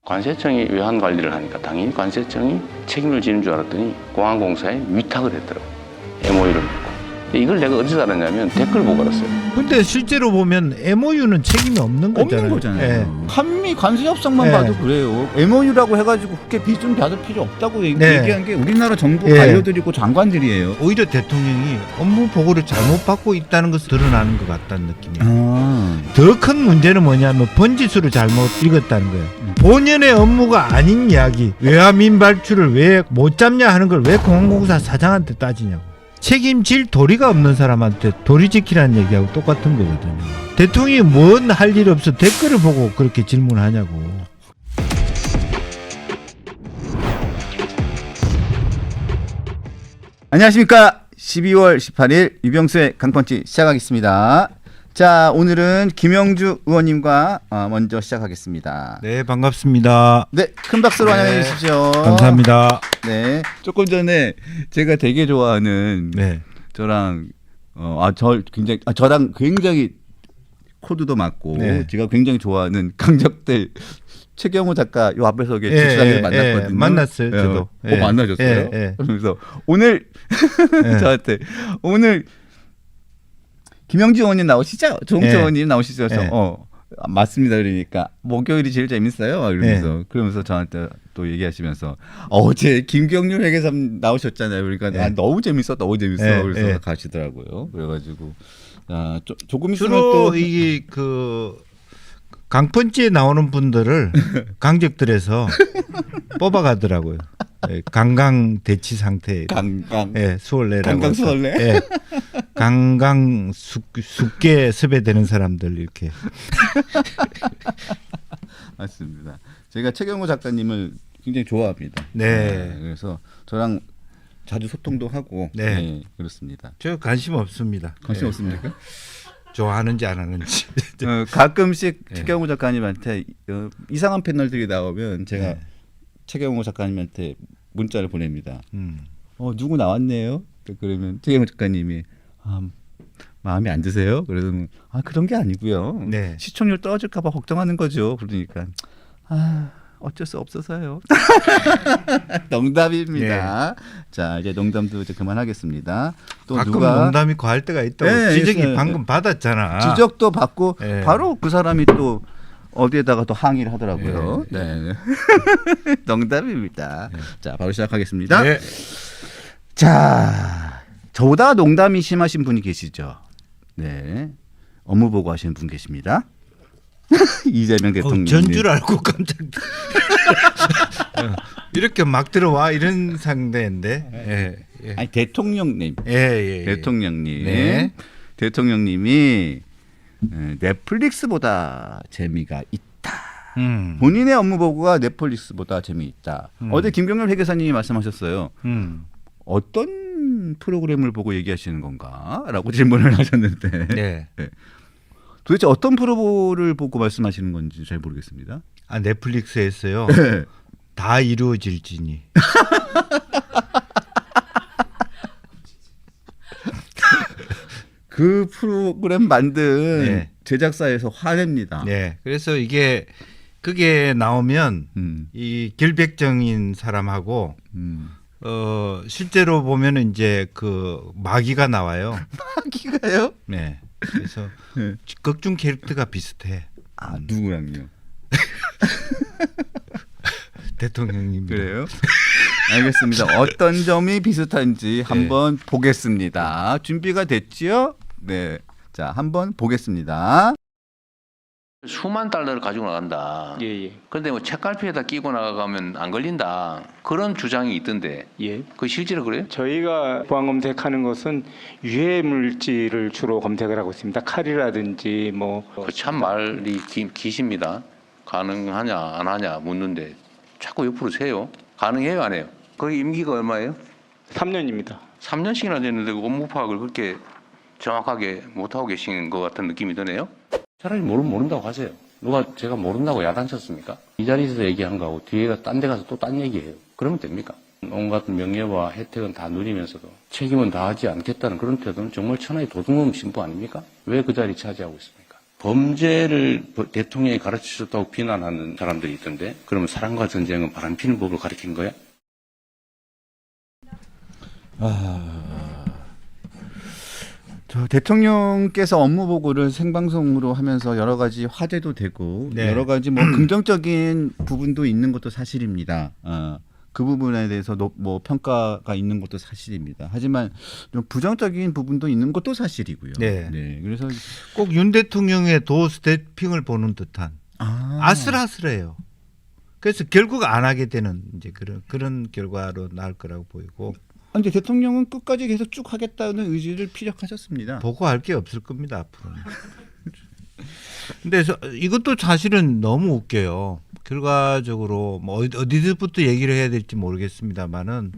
관세청이 외환 관리를 하니까 당연히 관세청이 책임을 지는 줄 알았더니 공항공사에 위탁을 했더라고요. MOU를 맺고. 이걸 내가 어디서 알았냐면 댓글 보고 알았어요. 근데 실제로 보면 MOU는 책임이 없는 거잖아요. 없는 거잖아요. 예. 한미 관세 협상만 네. 봐도 그래요. MOU라고 해가지고 국회 비준 받을 필요 없다고 네. 얘기한 게 우리나라 정부 네. 관료들이고 장관들이에요. 오히려 대통령이 업무 보고를 잘못 받고 있다는 것을 드러나는 것 같다는 느낌이에요. 더 큰 문제는 뭐냐면 번지수를 잘못 읽었다는 거예요. 본연의 업무가 아닌 이야기, 외화민 발주를 왜 못 잡냐 하는 걸 왜 공항공사 사장한테 따지냐고. 책임질 도리가 없는 사람한테 도리 지키라는 얘기하고 똑같은 거거든요. 대통령이 뭔 할 일 없어 댓글을 보고 그렇게 질문하냐고. 안녕하십니까. 12월 18일 유병수의 강펀치 시작하겠습니다. 자, 오늘은 김영주 의원님과 먼저 시작하겠습니다. 네, 반갑습니다. 네, 큰 박수로 네. 환영해 주십시오. 감사합니다. 네, 조금 전에 제가 되게 좋아하는 네. 저랑 저랑 굉장히 코드도 맞고 네. 제가 굉장히 좋아하는 강적대 최경호 작가 요 앞에서 주차장에서 만났거든요. 만났어요, 저도. 만나셨어요? 그러면서 오늘 저한테 오늘 김영주 의원님 나오시죠? 조홍철 의원님 나오시죠? 그래서 맞습니다. 그러니까 목요일이 제일 재밌어요. 그러면서 저한테 또 얘기하시면서 어제 김경률 회계사님 나오셨잖아요. 그러니까 너무 재밌어. 그래서 가시더라고요. 그래가지고 조금 있으면 주로 또 이게 그 강펀치에 나오는 분들을 강적들에서 뽑아가더라고요. 강강 대치 상태. 강강. 수월래라고. 강강 해서. 수월래. 강강 숙계 섭외되는 사람들 이렇게. 맞습니다. 제가 최경호 작가님을 굉장히 좋아합니다. 네. 그래서 저랑 자주 소통도 하고 그렇습니다. 저 관심 없습니다. 관심 없습니까? 좋아하는지 안 하는지. 가끔씩 최경호 작가님한테 이상한 패널들이 나오면 제가 최경호 작가님한테 문자를 보냅니다. 누구 나왔네요. 그러면 최경호 작가님이 마음에 안 드세요? 그러면 그런 게 아니고요. 네. 시청률 떨어질까 봐 걱정하는 거죠. 그러니까 어쩔 수 없어서요. 농담입니다. 자, 이제 농담도 이제 그만하겠습니다. 또 가끔 누가 농담이 과할 때가 있다고 지적이 방금 받았잖아. 지적도 받고 바로 그 사람이 또 어디에다가 또 항의를 하더라고요. 네. 농담입니다. 자, 바로 시작하겠습니다. 네. 자, 저보다 농담이 심하신 분이 계시죠. 네. 업무 보고 하시는 분 계십니다. 이재명 대통령. 전줄 알고 깜짝. 이렇게 막 들어와 이런 상대인데. 아니 대통령님. 대통령님. 네. 대통령님이 넷플릭스보다 재미가 있다. 본인의 업무 보고가 넷플릭스보다 재미있다. 어제 김경률 회계사님이 말씀하셨어요. 어떤 프로그램을 보고 얘기하시는 건가?라고 질문을 하셨는데. 네. 도대체 어떤 프로를 보고 말씀하시는 건지 잘 모르겠습니다. 넷플릭스에서요. 다 이루어질지니. 그 프로그램 만든 제작사에서 화냅니다. 네. 그래서 그게 나오면 이 결백정인 사람하고 실제로 보면은 이제 그 마귀가 나와요. 마귀가요? 네. 그래서 극중 캐릭터가 비슷해. 누구랑요? 대통령님. 그래요? 알겠습니다. 어떤 점이 비슷한지 한번 보겠습니다. 준비가 됐지요? 네. 자, 한번 보겠습니다. 수만 달러를 가지고 나간다. 그런데 뭐 책갈피에다 끼고 나가면 안 걸린다. 그런 주장이 있던데. 그 실제로 그래요? 저희가 보안 검색하는 것은 유해 물질을 주로 검색을 하고 있습니다. 칼이라든지 뭐. 참 말이 기십니다. 가능하냐 안 하냐 묻는데 자꾸 옆으로 세요. 가능해요 안 해요? 거기 임기가 얼마예요? 3년입니다. 3년씩이나 됐는데 업무 파악을 그렇게 정확하게 못하고 계신 것 같은 느낌이 드네요. 차라리 모른다고 하세요. 누가 제가 모른다고 야단쳤습니까? 이 자리에서 얘기한 거하고 뒤에가 딴 데 가서 또 딴 얘기해요. 그러면 됩니까? 온갖 명예와 혜택은 다 누리면서도 책임은 다하지 않겠다는 그런 태도는 정말 천하의 도둑놈 신부 아닙니까? 왜 그 자리 차지하고 있습니까? 범죄를 대통령이 가르치셨다고 비난하는 사람들이 있던데, 그러면 사랑과 전쟁은 바람피는 법을 가르친 거야? 저 대통령께서 업무 보고를 생방송으로 하면서 여러 가지 화제도 되고 네. 여러 가지 뭐 긍정적인 부분도 있는 것도 사실입니다. 그 부분에 대해서 뭐 평가가 있는 것도 사실입니다. 하지만 좀 부정적인 부분도 있는 것도 사실이고요. 네. 그래서 꼭 윤 대통령의 도 스태핑을 보는 듯한 아슬아슬해요. 그래서 결국 안 하게 되는 이제 그런 결과로 나올 거라고 보이고. 근데 대통령은 끝까지 계속 쭉 하겠다는 의지를 피력하셨습니다. 보고할 게 없을 겁니다 앞으로는. 근데 이것도 사실은 너무 웃겨요. 결과적으로 뭐 어디서부터 얘기를 해야 될지 모르겠습니다만은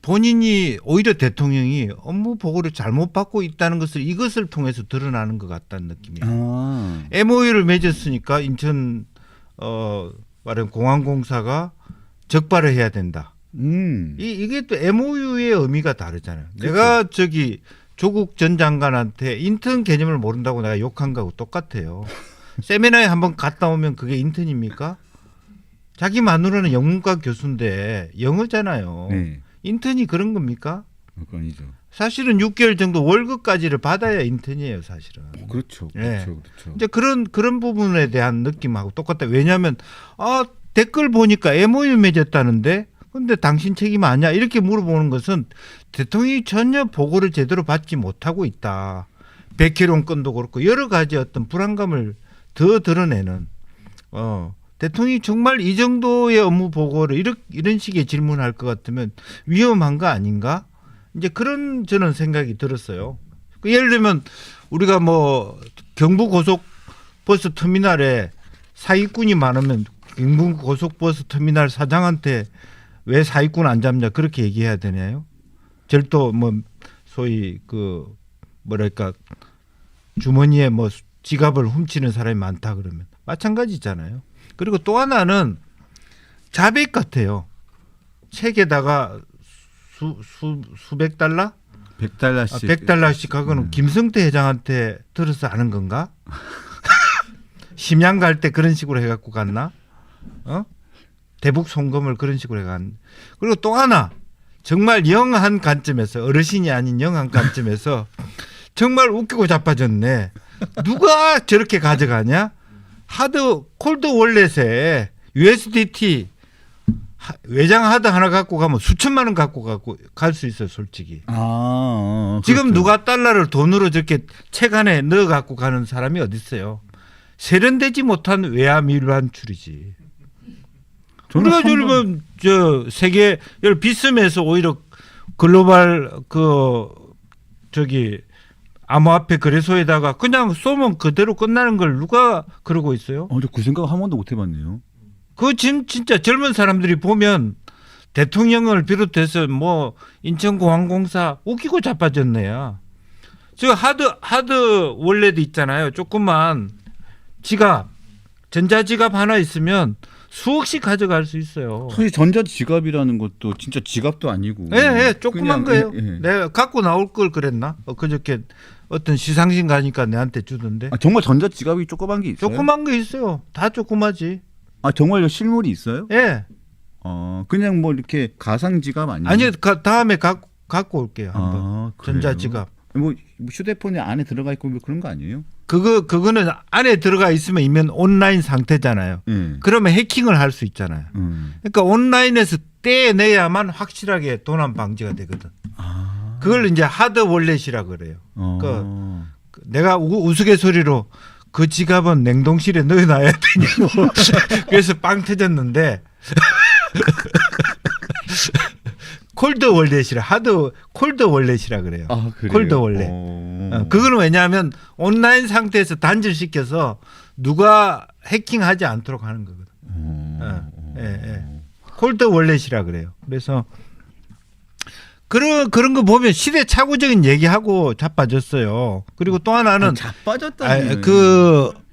본인이 오히려 대통령이 업무 보고를 잘못 받고 있다는 것을 이것을 통해서 드러나는 것 같다는 느낌이에요. MOU를 맺었으니까 인천 말하면 공항공사가 적발을 해야 된다. 이게 또 MOU의 의미가 다르잖아요. 그렇죠. 내가 조국 전 장관한테 인턴 개념을 모른다고 내가 욕한 거하고 똑같아요. 세미나에 한번 갔다 오면 그게 인턴입니까? 자기 마누라는 영문과 교수인데 영어잖아요. 네. 인턴이 그런 겁니까? 그건 아니죠. 사실은 6개월 정도 월급까지를 받아야 인턴이에요, 사실은. 그렇죠. 네. 그렇죠. 이제 그런 부분에 대한 느낌하고 똑같다. 왜냐하면 댓글 보니까 MOU 맺었다는데 근데 당신 책임 아니야? 이렇게 물어보는 것은 대통령이 전혀 보고를 제대로 받지 못하고 있다. 백혜룡 건도 그렇고 여러 가지 어떤 불안감을 더 드러내는 대통령이 정말 이 정도의 업무 보고를 이런 식의 질문할 것 같으면 위험한 거 아닌가? 이제 그런 저는 생각이 들었어요. 예를 들면 우리가 뭐 경부 고속버스 터미널에 사기꾼이 많으면 경부 고속버스 터미널 사장한테 왜 사기꾼 안 잡냐 그렇게 얘기해야 되나요? 절도 뭐 소위 그 뭐랄까 주머니에 뭐 지갑을 훔치는 사람이 많다 그러면 마찬가지잖아요. 그리고 또 하나는 자백 같아요. 책에다가 수백 달러? 100달러씩. 100달러씩 하고는 김성태 회장한테 들어서 하는 건가? 심양 갈 때 그런 식으로 해갖고 갔나? 대북 송금을 그런 식으로 해간. 그리고 또 하나 정말 영한 관점에서 어르신이 아닌 영한 관점에서 정말 웃기고 자빠졌네. 누가 저렇게 가져가냐? 콜드 월렛에 USDT 외장 하드 하나 갖고 가면 수천만 원 갖고 갈 수 있어요, 솔직히. 지금 그렇죠. 누가 달러를 돈으로 저렇게 책 안에 넣어 갖고 가는 사람이 어디 있어요? 세련되지 못한 외화밀환출이지. 우리가 지금 세계 비스에서 오히려 글로벌 암호화폐 거래소에다가 그냥 쏘면 그대로 끝나는 걸 누가 그러고 있어요? 저 그 생각 한 번도 못 해봤네요. 진짜 젊은 사람들이 보면 대통령을 비롯해서 뭐 인천공항공사 웃기고 자빠졌네요. 저 하드 월렛 있잖아요. 조그만 지갑, 전자지갑 하나 있으면 수억씩 가져갈 수 있어요. 사실 전자지갑이라는 것도 진짜 지갑도 아니고. 예, 조그만 거예요. 예. 내가 갖고 나올 걸 그랬나? 그저께 어떤 시상식 가니까 내한테 주던데. 정말 전자지갑이 조그만 게 있어요? 조그만 거 있어요. 다 조그마지. 정말 실물이 있어요? 예. 그냥 뭐 이렇게 가상 지갑 아니에요? 아니요, 다음에 갖고 올게요. 한번. 그래요? 전자지갑. 뭐 휴대폰에 안에 들어가 있고 뭐 그런 거 아니에요? 그거는 안에 들어가 있으면 이면 온라인 상태잖아요. 그러면 해킹을 할 수 있잖아요. 그러니까 온라인에서 떼내야만 확실하게 도난 방지가 되거든. 그걸 이제 하드 월렛이라 그래요. 내가 우스갯소리로 그 지갑은 냉동실에 넣어놔야 되냐고. 그래서 빵 터졌는데 콜드 월렛이라 콜드 월렛이라 그래요. 그래요? 콜드 월렛. 그거는 왜냐하면 온라인 상태에서 단절시켜서 누가 해킹하지 않도록 하는 거거든. 콜드 월렛이라 그래요. 그래서 그런 거 보면 시대착오적인 얘기하고 자빠졌어요. 그리고 또 하나는 자빠졌다는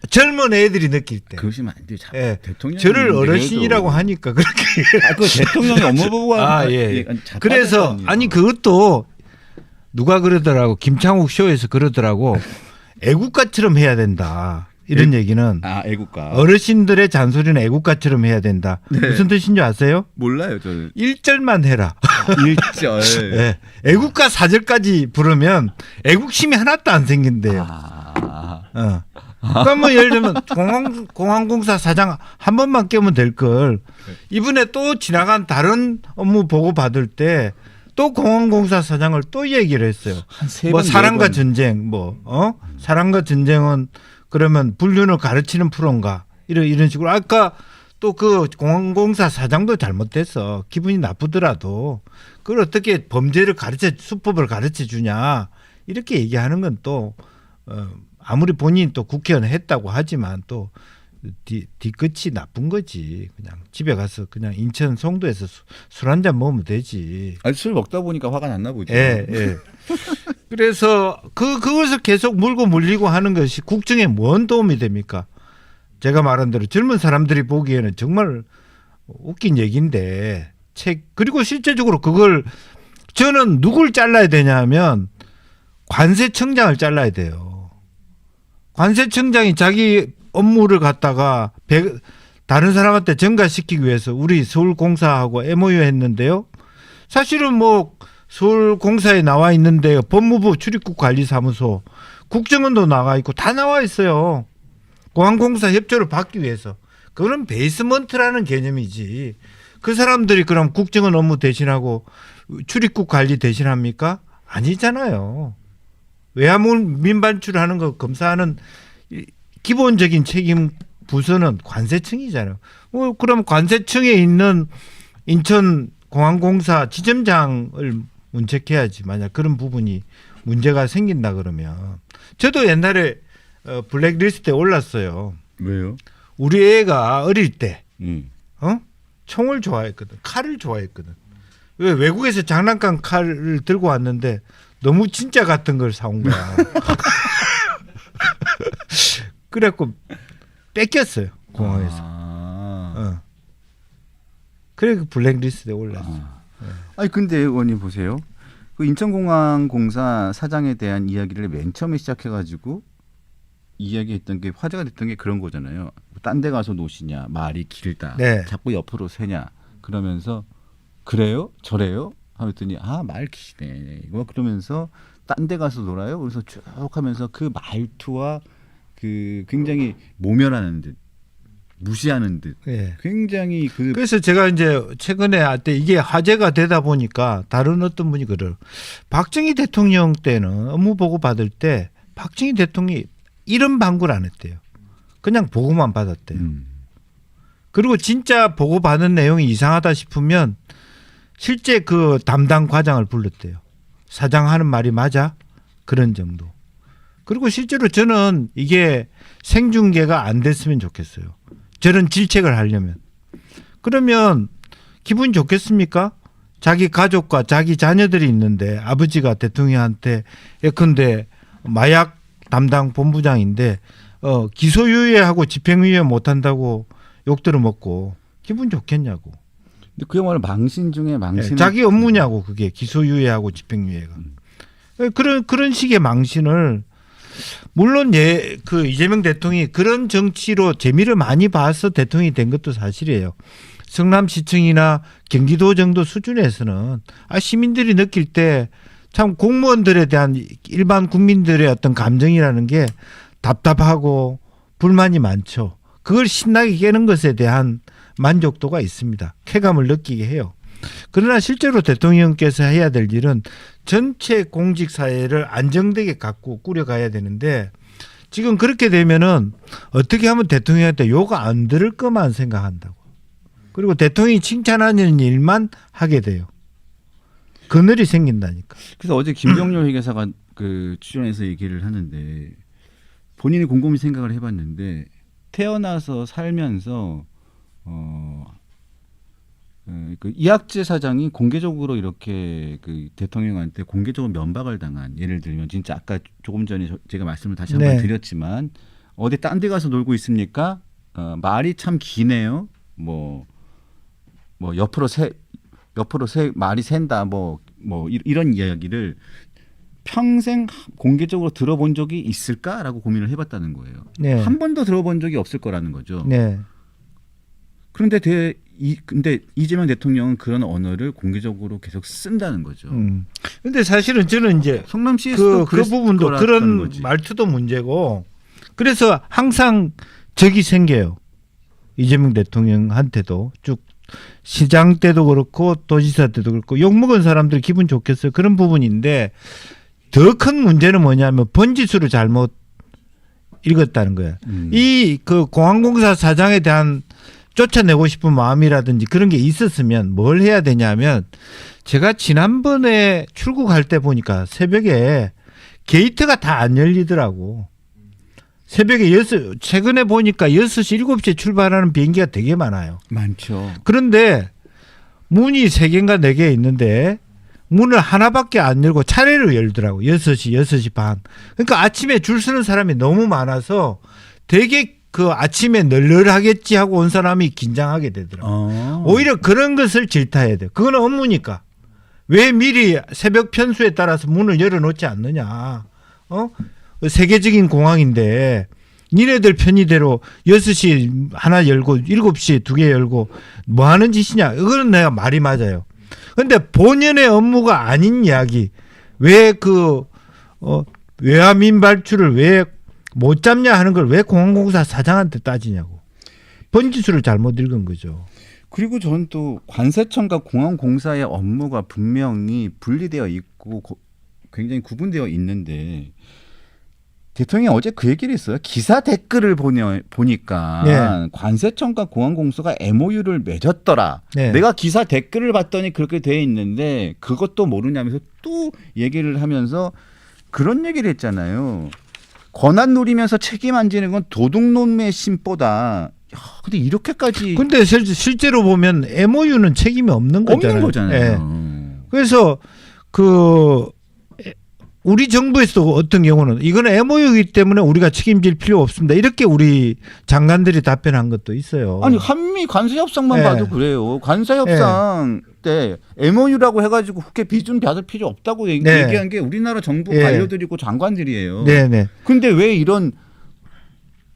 젊은 애들이 느낄 때. 그러시면 안 돼요. 대통령 저를 어르신이라고 하니까 그렇게. 그 대통령이 업무 보고 예. 그래서 그것도 누가 그러더라고. 김창욱 쇼에서 그러더라고. 애국가처럼 해야 된다. 이런 얘기는 애국가. 어르신들의 잔소리는 애국가처럼 해야 된다. 네. 무슨 뜻인 줄 아세요? 몰라요, 저는. 1절만 해라. 1절. 네. 애국가 4절까지 부르면 애국심이 하나도 안 생긴대요. 그러니까 뭐 예를 들면 공항공사 사장 한 번만 깨면 될 걸 이번에 또 지나간 다른 업무 보고 받을 때 또 공항공사 사장을 또 얘기를 했어요. 뭐 사랑과 전쟁 사랑과 전쟁은 그러면 불륜을 가르치는 프로인가 이런 식으로 아까 또 그 공항공사 사장도 잘못됐어. 기분이 나쁘더라도 그걸 어떻게 범죄를 수법을 가르쳐 주냐 이렇게 얘기하는 건 또 아무리 본인이 또 국회의원 했다고 하지만 또 뒤끝이 나쁜 거지. 그냥 집에 가서 그냥 인천 송도에서 술 한 잔 먹으면 되지. 아니, 술 먹다 보니까 화가 났나 보죠. 예. 그래서 그것을 계속 물고 물리고 하는 것이 국정에 뭔 도움이 됩니까? 제가 말한 대로 젊은 사람들이 보기에는 정말 웃긴 얘기인데 그리고 실제적으로 그걸 저는 누굴 잘라야 되냐 하면 관세청장을 잘라야 돼요. 관세청장이 자기 업무를 갖다가 다른 사람한테 전가시키기 위해서 우리 서울공사하고 MOU 했는데요. 사실은 뭐 서울공사에 나와 있는데 법무부 출입국관리사무소, 국정원도 나와 있고 다 나와 있어요. 공항공사 협조를 받기 위해서. 그거는 베이스먼트라는 개념이지. 그 사람들이 그럼 국정원 업무 대신하고 출입국 관리 대신합니까? 아니잖아요. 외화물 민반출하는 거 검사하는 기본적인 책임 부서는 관세청이잖아요. 그럼 관세청에 있는 인천공항공사 지점장을 문책해야지. 만약 그런 부분이 문제가 생긴다 그러면. 저도 옛날에 블랙리스트에 올랐어요. 왜요? 우리 애가 어릴 때 총을 좋아했거든. 칼을 좋아했거든. 왜 외국에서 장난감 칼을 들고 왔는데 너무 진짜 같은 걸 사온 거야. 그래갖고 뺏겼어요. 공항에서. 그래 그 블랙리스트에 올랐어. 아니 근데 의원님 보세요. 그 인천공항공사 사장에 대한 이야기를 맨 처음에 시작해가지고 이야기했던 게 화제가 됐던 게 그런 거잖아요. 딴 데 가서 노시냐, 말이 길다, 네. 자꾸 옆으로 새냐, 그러면서 그래요? 저래요? 하랬더니 말 기시네. 뭐 그러면서 딴 데 가서 놀아요. 그래서 쭉 하면서 그 말투와 그 굉장히 모면하는 듯, 무시하는 듯, 네. 굉장히 그래서 제가 이제 최근에 할 때 이게 화제가 되다 보니까 다른 어떤 분이 그래요. 박정희 대통령 때는 업무 보고 받을 때 박정희 대통령이 이런 방구를 안 했대요. 그냥 보고만 받았대요. 그리고 진짜 보고 받은 내용이 이상하다 싶으면 실제 그 담당 과장을 불렀대요. 사장 하는 말이 맞아? 그런 정도. 그리고 실제로 저는 이게 생중계가 안 됐으면 좋겠어요. 저런 질책을 하려면. 그러면 기분이 좋겠습니까? 자기 가족과 자기 자녀들이 있는데 아버지가 대통령한테 예컨대 마약 담당 본부장인데 기소유예하고 집행유예 못한다고 욕들을 먹고 기분 좋겠냐고. 근데 그야말로 망신 중에 망신. 자기 업무냐고 그게 기소유예하고 집행유예가. 그런 식의 망신을 물론 그 이재명 대통령이 그런 정치로 재미를 많이 봐서 대통령이 된 것도 사실이에요. 성남시청이나 경기도 정도 수준에서는 시민들이 느낄 때 참 공무원들에 대한 일반 국민들의 어떤 감정이라는 게 답답하고 불만이 많죠. 그걸 신나게 깨는 것에 대한 만족도가 있습니다. 쾌감을 느끼게 해요. 그러나 실제로 대통령께서 해야 될 일은 전체 공직 사회를 안정되게 갖고 꾸려가야 되는데 지금 그렇게 되면은 어떻게 하면 대통령한테 욕 안 들을 것만 생각한다고. 그리고 대통령이 칭찬하는 일만 하게 돼요. 그늘이 생긴다니까. 그래서 어제 김경률 회계사가 그 출연해서 얘기를 하는데 본인이 곰곰이 생각을 해봤는데 태어나서 살면서 그 이학재 사장이 공개적으로 이렇게 그 대통령한테 공개적으로 면박을 당한, 예를 들면 진짜 아까 조금 전에 제가 말씀을 다시 한번 드렸지만 어디 딴 데 가서 놀고 있습니까? 말이 참 기네요. 뭐 옆으로 말이 샌다. 뭐 이런 이야기를 평생 공개적으로 들어본 적이 있을까라고 고민을 해봤다는 거예요. 네. 한 번도 들어본 적이 없을 거라는 거죠. 네. 그런데 근데 이재명 대통령은 그런 언어를 공개적으로 계속 쓴다는 거죠. 근데 사실은 저는 이제 성남시에서도 그 부분도 그런 거지. 말투도 문제고 그래서 항상 적이 생겨요. 이재명 대통령한테도 쭉 시장 때도 그렇고 도지사 때도 그렇고 욕먹은 사람들 기분 좋겠어요. 그런 부분인데 더 큰 문제는 뭐냐면 번지수를 잘못 읽었다는 거예요. 이 그 공항공사 사장에 대한 쫓아내고 싶은 마음이라든지 그런 게 있었으면 뭘 해야 되냐면 제가 지난번에 출국할 때 보니까 새벽에 게이트가 다 안 열리더라고. 새벽에 최근에 보니까 6시, 7시에 출발하는 비행기가 되게 많아요. 많죠. 그런데 문이 3개인가 4개 있는데 문을 하나밖에 안 열고 차례로 열더라고. 6시, 6시 반. 그러니까 아침에 줄 서는 사람이 너무 많아서 되게 그 아침에 널널하겠지 하고 온 사람이 긴장하게 되더라고. 오히려 그런 것을 질타해야 돼요. 그거는 업무니까. 왜 미리 새벽 편수에 따라서 문을 열어놓지 않느냐. 세계적인 공항인데 니네들 편의대로 6시 하나 열고 7시에 2개 열고 뭐 하는 짓이냐. 이거는 내가 말이 맞아요. 근데 본연의 업무가 아닌 이야기. 왜 외화민 발주를 왜 못 잡냐 하는 걸 왜 공항공사 사장한테 따지냐고. 번지수를 잘못 읽은 거죠. 그리고 저는 또 관세청과 공항공사의 업무가 분명히 분리되어 있고 굉장히 구분되어 있는데 대통령이 어제 그 얘기를 했어요. 기사 댓글을 보니까 네. 관세청과 공항공사가 MOU를 맺었더라. 네. 내가 기사 댓글을 봤더니 그렇게 돼 있는데 그것도 모르냐면서 또 얘기를 하면서 그런 얘기를 했잖아요. 권한 누리면서 책임 안 지는 건 도둑놈의 심보다. 근데 이렇게까지 근데 실제로 보면 MOU는 책임이 없는 거잖아요. 없는 거잖아요. 네. 그래서 우리 정부에서도 어떤 경우는 이거는 MOU이기 때문에 우리가 책임질 필요 없습니다. 이렇게 우리 장관들이 답변한 것도 있어요. 아니 한미 관세 협상만 네. 봐도 그래요. 관세 협상 때 MOU라고 해가지고 국회 비준 받을 필요 없다고 네. 얘기한 게 우리나라 정부 네. 관료들이고 장관들이에요. 네네. 근데 왜 이런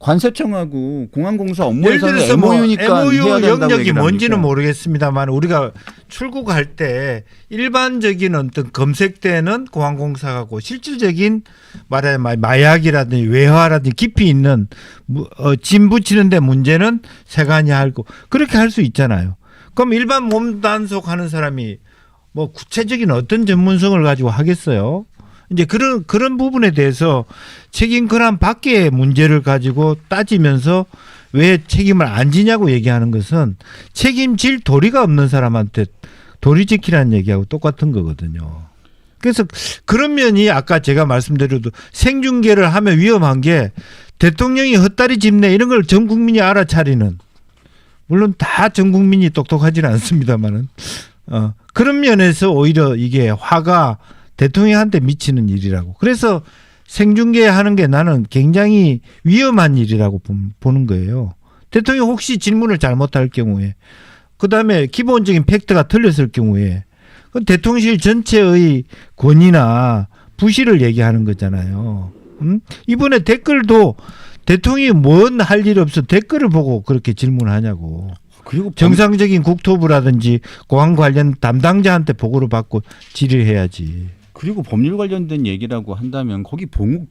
관세청하고 공항공사 예를 업무에서는 들어서 MOU니까 MOU 해야 된다고 영역이 얘기를 뭔지는 합니까? 모르겠습니다만 우리가 출국할 때 일반적인 어떤 검색대는 공항공사하고 실질적인 말하자면 마약이라든지 외화라든지 깊이 있는 짐 붙이는 데 문제는 세관이 하고 그렇게 할 수 있잖아요. 그럼 일반 몸단속 하는 사람이 뭐 구체적인 어떤 전문성을 가지고 하겠어요? 이제 그런 부분에 대해서 책임 권한 밖의 문제를 가지고 따지면서 왜 책임을 안 지냐고 얘기하는 것은 책임질 도리가 없는 사람한테 도리 지키라는 얘기하고 똑같은 거거든요. 그래서 그런 면이 아까 제가 말씀드려도 생중계를 하면 위험한 게 대통령이 헛다리 짚네 이런 걸 전 국민이 알아차리는, 물론 다 전 국민이 똑똑하지는 않습니다만은 그런 면에서 오히려 이게 화가 대통령한테 미치는 일이라고. 그래서 생중계하는 게 나는 굉장히 위험한 일이라고 보는 거예요. 대통령 혹시 질문을 잘못할 경우에, 그다음에 기본적인 팩트가 틀렸을 경우에 그 대통령실 전체의 권위나 부실을 얘기하는 거잖아요. 이번에 댓글도 대통령이 뭔 할 일 없어 댓글을 보고 그렇게 질문하냐고. 그리고 정상적인 국토부라든지 공항 관련 담당자한테 보고를 받고 질의해야지. 그리고 법률 관련된 얘기라고 한다면 거기 봉욱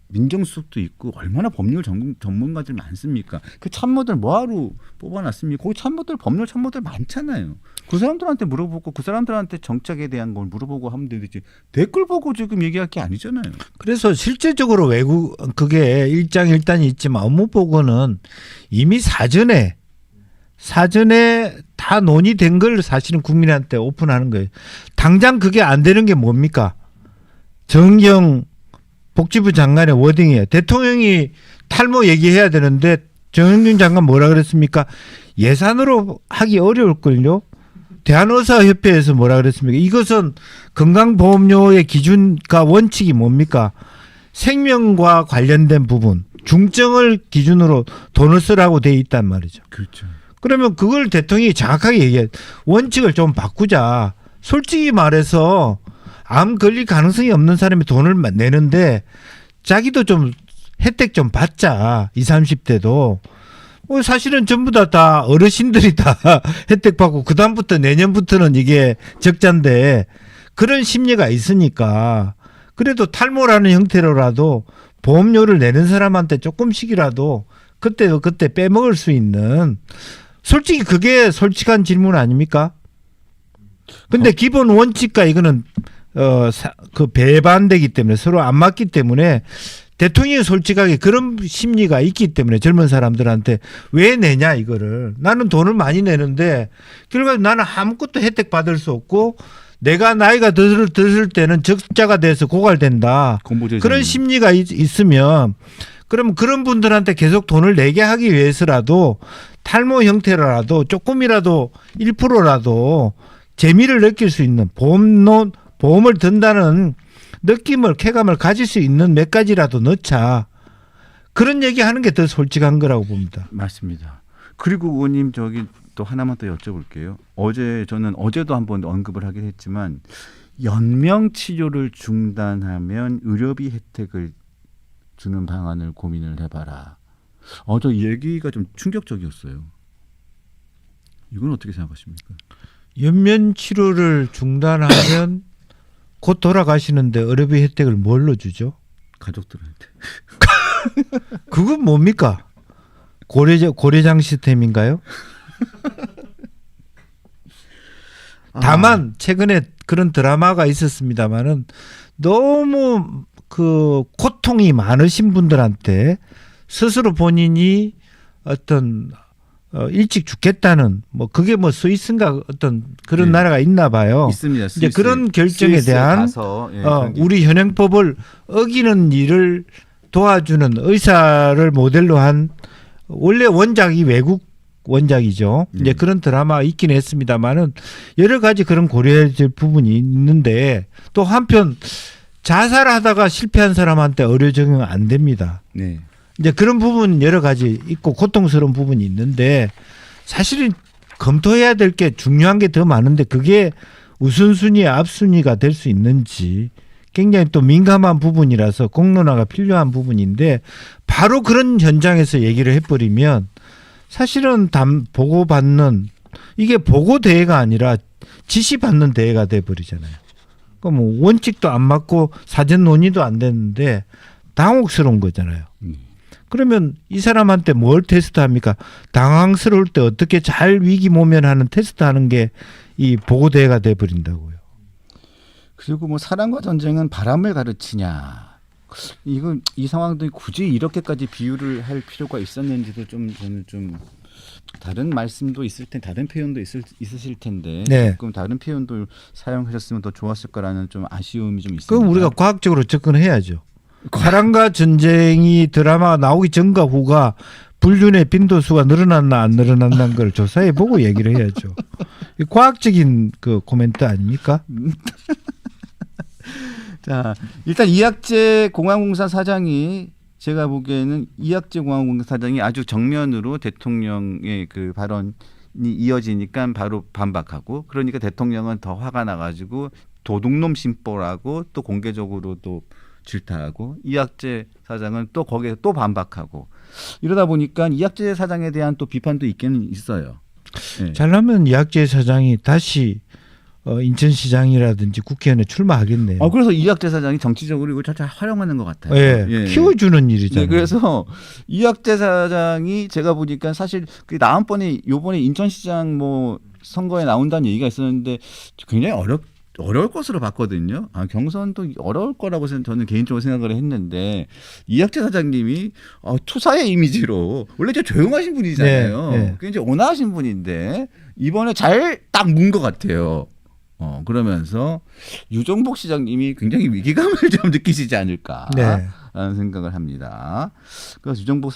민정수석도 있고 얼마나 법률 전문가들 많습니까? 그 참모들 뭐하러 뽑아놨습니까? 거기 법률 참모들 많잖아요. 그 사람들한테 물어보고 그 사람들한테 정책에 대한 걸 물어보고 하면 되지. 댓글 보고 지금 얘기할 게 아니잖아요. 그래서 실제적으로 그게 일장일단이 있지만 업무 보고는 이미 사전에 다 논의된 걸 사실은 국민한테 오픈하는 거예요. 당장 그게 안 되는 게 뭡니까? 정경 복지부 장관의 워딩이에요. 대통령이 탈모 얘기해야 되는데 정영균 장관 뭐라 그랬습니까? 예산으로 하기 어려울걸요. 대한의사협회에서 뭐라 그랬습니까? 이것은 건강보험료의 기준과 원칙이 뭡니까? 생명과 관련된 부분, 중증을 기준으로 돈을 쓰라고 돼 있단 말이죠. 그렇죠. 그러면 그걸 대통령이 정확하게 얘기해. 원칙을 좀 바꾸자. 솔직히 말해서 암 걸릴 가능성이 없는 사람이 돈을 내는데 자기도 좀 혜택 좀 받자. 20, 30대도. 사실은 전부 다 어르신들이 다 혜택 받고 그다음부터 내년부터는 이게 적자인데 그런 심리가 있으니까 그래도 탈모라는 형태로라도 보험료를 내는 사람한테 조금씩이라도 그때도 그때 빼먹을 수 있는 솔직히 그게 솔직한 질문 아닙니까? 근데 기본 원칙과 이거는 그 배반되기 때문에 서로 안 맞기 때문에 대통령이 솔직하게 그런 심리가 있기 때문에 젊은 사람들한테 왜 내냐 이거를 나는 돈을 많이 내는데 결과적으로 나는 아무것도 혜택 받을 수 없고 내가 나이가 들을 때는 적자가 돼서 고갈된다. 그런 심리가 있으면 그럼 그런 분들한테 계속 돈을 내게 하기 위해서라도 탈모 형태라도 조금이라도 1%라도 재미를 느낄 수 있는 보험을 든다는 느낌을 쾌감을 가질 수 있는 몇 가지라도 넣자. 그런 얘기하는 게 더 솔직한 거라고 봅니다. 맞습니다. 그리고 의원님 저기 또 하나만 더 여쭤볼게요. 저는 어제도 한번 언급을 하긴 했지만 연명 치료를 중단하면 의료비 혜택을 주는 방안을 고민을 해봐라. 저 얘기가 좀 충격적이었어요. 이건 어떻게 생각하십니까? 연면 치료를 중단하면 곧 돌아가시는데 의료비 혜택을 뭘로 주죠? 가족들한테. 그건 뭡니까? 고래장 시스템인가요? 다만 최근에 그런 드라마가 있었습니다만은 너무 그 고통이 많으신 분들한테 스스로 본인이 어떤 일찍 죽겠다는 뭐 그게 뭐 스위스인가 어떤 그런 나라가 있나 봐요. 있습니다. 이제 그런 결정에 대한 가서, 우리 현행법을 어기는 일을 도와주는 의사를 모델로 한 원래 원작이 외국 원작이죠. 이제 그런 드라마가 있긴 했습니다만은 여러 가지 그런 고려해질 부분이 있는데 또 한편 자살하다가 실패한 사람한테 의료 적용 안 됩니다. 네. 이제 그런 부분 여러 가지 있고 고통스러운 부분이 있는데 사실은 검토해야 될 게 중요한 게 더 많은데 그게 우선순위 앞순위가 될 수 있는지 굉장히 또 민감한 부분이라서 공론화가 필요한 부분인데 바로 그런 현장에서 얘기를 해버리면 사실은 보고받는 이게 보고 대회가 아니라 지시받는 대회가 돼버리잖아요. 그러니까 뭐 원칙도 안 맞고 사전 논의도 안 됐는데 당혹스러운 거잖아요. 그러면 이 사람한테 뭘 테스트합니까? 당황스러울 때 어떻게 잘 위기 모면하는 테스트하는 게 이 보고 대회가 돼버린다고요. 그리고 뭐 사랑과 전쟁은 바람을 가르치냐. 이 상황도 굳이 이렇게까지 비유를 할 필요가 있었는지도 저는 좀 다른 말씀도 있을 텐데 다른 표현도 있으실 텐데 조금 다른 표현도 사용하셨으면 더 좋았을 거라는 좀 아쉬움이 좀 있습니다. 그럼 우리가 과학적으로 접근해야죠. 사랑과 전쟁이 드라마가 나오기 전과 후가 불륜의 빈도수가 늘어났나 안 늘어났나는 걸 조사해 보고 얘기를 해야죠. 과학적인 그 코멘트 아닙니까? 자, 일단 이학재 공항공사 사장이 제가 보기에는 이학재 공항공사 사장이 아주 정면으로 대통령의 그 발언이 이어지니까 바로 반박하고 그러니까 대통령은 더 화가 나가지고 도둑놈 심보라고 또 공개적으로 또 질타하고 이학재 사장은 또 거기에 또 반박하고 이러다 보니까 이학재 사장에 대한 또 비판도 있기는 있어요. 네. 잘하면 이학재 사장이 다시 인천시장이라든지 국회의원에 출마하겠네요. 그래서 이학재 사장이 정치적으로 이걸 잘 활용하는 것 같아요. 예, 키워주는 일이잖아요. 네, 그래서 이학재 사장이 제가 보니까 사실 그 다음번에 요번에 인천시장 뭐 선거에 나온다는 얘기가 있었는데 굉장히 어려울 것으로 봤거든요. 경선도 어려울 거라고 저는 개인적으로 생각을 했는데 이학재 사장님이 투사의 이미지로 원래 좀 조용하신 분이잖아요. 네. 굉장히 온화하신 분인데 이번에 잘 딱 문 것 같아요. 그러면서 유정복 시장님이 굉장히 위기감을 좀 느끼시지 않을까라는 생각을 합니다. 그래서 유정복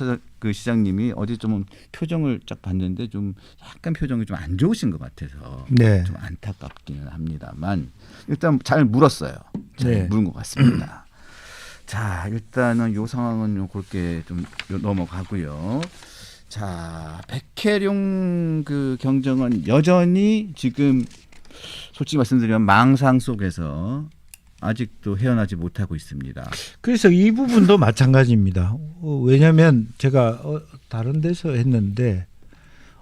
시장님이 어제 좀 표정을 쫙 봤는데 좀 약간 표정이 좀 안 좋으신 것 같아서 좀 안타깝기는 합니다만 일단 잘 물었어요. 잘 물은 것 같습니다. 자, 일단은 이 상황은 그렇게 좀 넘어가고요. 자, 백혜룡 그 경정은 여전히 지금 솔직히 말씀드리면 망상 속에서 아직도 헤어나지 못하고 있습니다. 그래서 이 부분도 마찬가지입니다. 왜냐하면 제가 다른 데서 했는데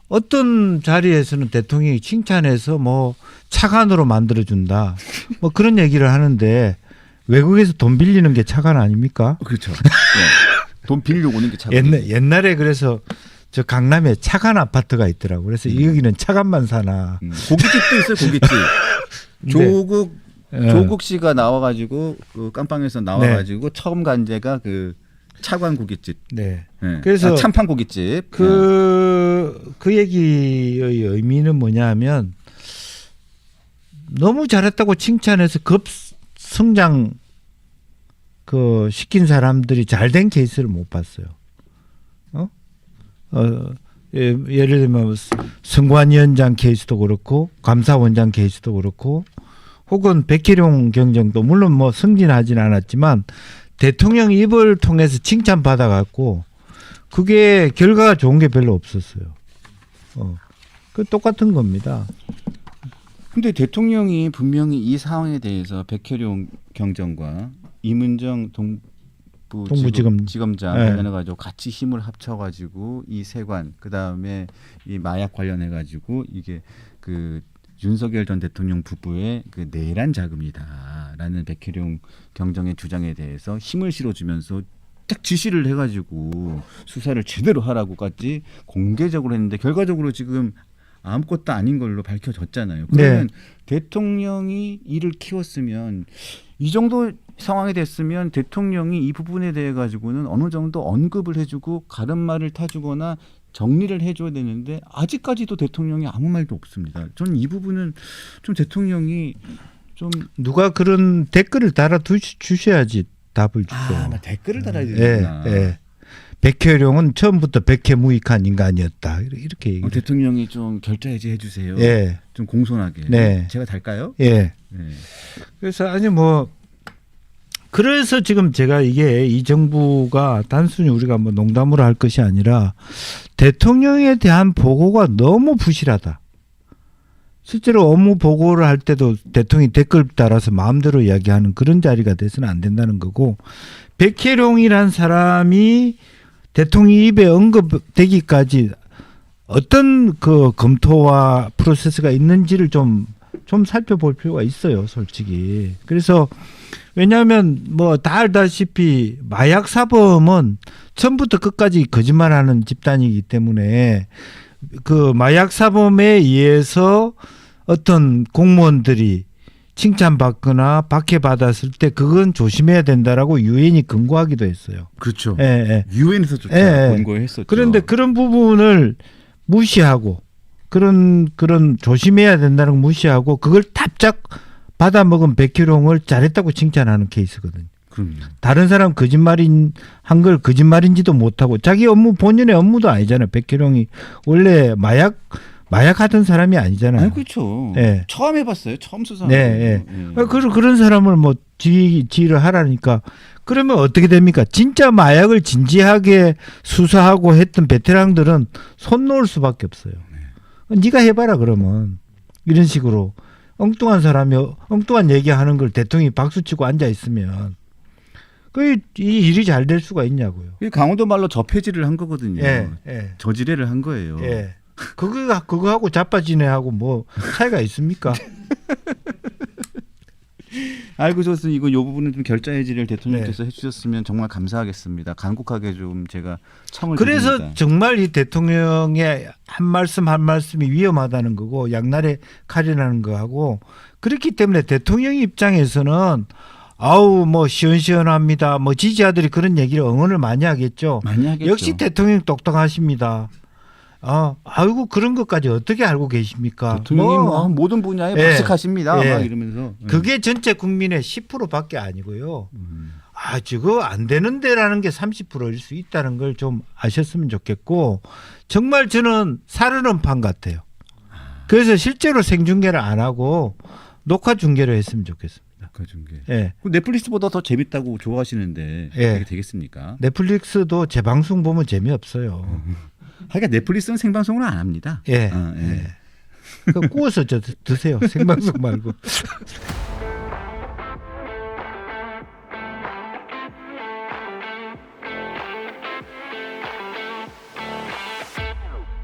어떤 자리에서는 대통령이 칭찬해서 뭐 차관으로 만들어준다 뭐 그런 얘기를 하는데 외국에서 돈 빌리는 게 차관 아닙니까? 그렇죠. 네. 돈 빌리고 오는 게 참. 옛날에 그래서 저 강남에 차관 아파트가 있더라고. 그래서 여기는 차관만 사나. 고깃집도 있어요. 고깃집. 네. 조국 씨가 나와가지고 그 깜빵에서 나와가지고 처음 간 데가 그 차관 고깃집. 네. 네. 그래서 참판 고깃집. 그 얘기의 의미는 뭐냐면 너무 잘했다고 칭찬해서 급성장 그 시킨 사람들이 잘된 케이스를 못 봤어요. 예를 들면 선관위원장 케이스도 그렇고 감사원장 케이스도 그렇고 혹은 백혜룡 경정도 물론 뭐 승진하진 않았지만 대통령 입을 통해서 칭찬받아 갖고 그게 결과가 좋은 게 별로 없었어요. 그 똑같은 겁니다. 근데 대통령이 분명히 이 상황에 대해서 백혜룡 경정과 이문정 동부지검장 네. 관련해 가지고 같이 힘을 합쳐 가지고 이 세관 그다음에 이 마약 관련해 가지고 이게 그 윤석열 전 대통령 부부의 그 내란 자금이다라는 백혜룡 경정의 주장에 대해서 힘을 실어주면서 딱 지시를 해가지고 수사를 제대로 하라고까지 공개적으로 했는데 결과적으로 지금 아무것도 아닌 걸로 밝혀졌잖아요. 그러면 대통령이 이를 키웠으면 이 정도 상황이 됐으면 대통령이 이 부분에 대해 가지고는 어느 정도 언급을 해주고 가름말을 타주거나 정리를 해줘야 되는데 아직까지도 대통령이 아무 말도 없습니다. 저는 이 부분은 좀 대통령이 좀 누가 그런 댓글을 달아 주셔야지 답을 주죠. 댓글을 달아야 되는구나. 예. 백혜룡은 처음부터 백혜무익한 인간이었다. 이렇게 얘기를. 대통령이 좀 결자해지 해주세요. 예. 좀 공손하게. 네. 제가 달까요? 예. 네. 그래서 아니 뭐 그래서 지금 제가 이게 이 정부가 단순히 우리가 뭐 농담으로 할 것이 아니라 대통령에 대한 보고가 너무 부실하다. 실제로 업무 보고를 할 때도 대통령이 댓글 따라서 마음대로 이야기하는 그런 자리가 돼서는 안 된다는 거고 백혜룡이란 사람이 대통령 입에 언급되기까지 어떤 그 검토와 프로세스가 있는지를 좀 살펴볼 필요가 있어요, 솔직히. 그래서 왜냐하면 뭐 다 알다시피 마약 사범은 처음부터 끝까지 거짓말하는 집단이기 때문에 그 마약 사범에 의해서 어떤 공무원들이 칭찬받거나 박해받았을 때 그건 조심해야 된다라고 유엔이 권고하기도 했어요. 그렇죠. 예. 유엔에서조차 권고했었죠. 그런데 그런 부분을 무시하고 그런 조심해야 된다는 걸 무시하고 그걸 답작 받아먹은 백희룡을 잘했다고 칭찬하는 케이스거든요. 그럼요. 다른 사람 한 걸 거짓말인지도 못하고 자기 업무 본인의 업무도 아니잖아요. 백희룡이 원래 마약 하던 사람이 아니잖아요. 아니, 그렇죠. 네. 처음 해봤어요. 처음 수사. 네. 그런 사람을 뭐 지휘를 하라니까 그러면 어떻게 됩니까? 진짜 마약을 진지하게 수사하고 했던 베테랑들은 손 놓을 수밖에 없어요. 네가 해봐라 그러면 이런 식으로 엉뚱한 사람이 엉뚱한 얘기하는 걸 대통령이 박수치고 앉아 있으면 이 일이 잘 될 수가 있냐고요. 강원도 말로 저폐질을 한 거거든요. 예. 저지뢰를 한 거예요. 예. 그거하고 자빠지네하고 뭐 차이가 있습니까? 알고 좋습니다. 이거 요 부분은 좀 결자해지를 대통령께서 해주셨으면 정말 감사하겠습니다. 간곡하게 좀 제가 청을 그래서 드립니다. 정말 이 대통령의 한 말씀이 위험하다는 거고 양날의 칼이라는 거하고 그렇기 때문에 대통령 입장에서는 아우 뭐 시원시원합니다. 뭐 지지자들이 그런 얘기를 응원을 많이 하겠죠. 많이 하겠죠. 역시 대통령 똑똑하십니다. 아이고 그런 것까지 어떻게 알고 계십니까? 대통령이 뭐 모든 분야에 박식하십니다. 막 이러면서 그게 전체 국민의 10%밖에 아니고요. 저거 안 되는데라는 게 30%일 수 있다는 걸 좀 아셨으면 좋겠고 정말 저는 사르는 판 같아요. 그래서 실제로 생중계를 안 하고 녹화 중계를 했으면 좋겠습니다. 녹화 중계. 예. 넷플릭스보다 더 재밌다고 좋아하시는데 그게 되겠습니까? 넷플릭스도 재방송 보면 재미없어요. 하여간 넷플릭스는 생방송을 안 합니다. 예. 예. 그러니까 구워서 드세요. 생방송 말고.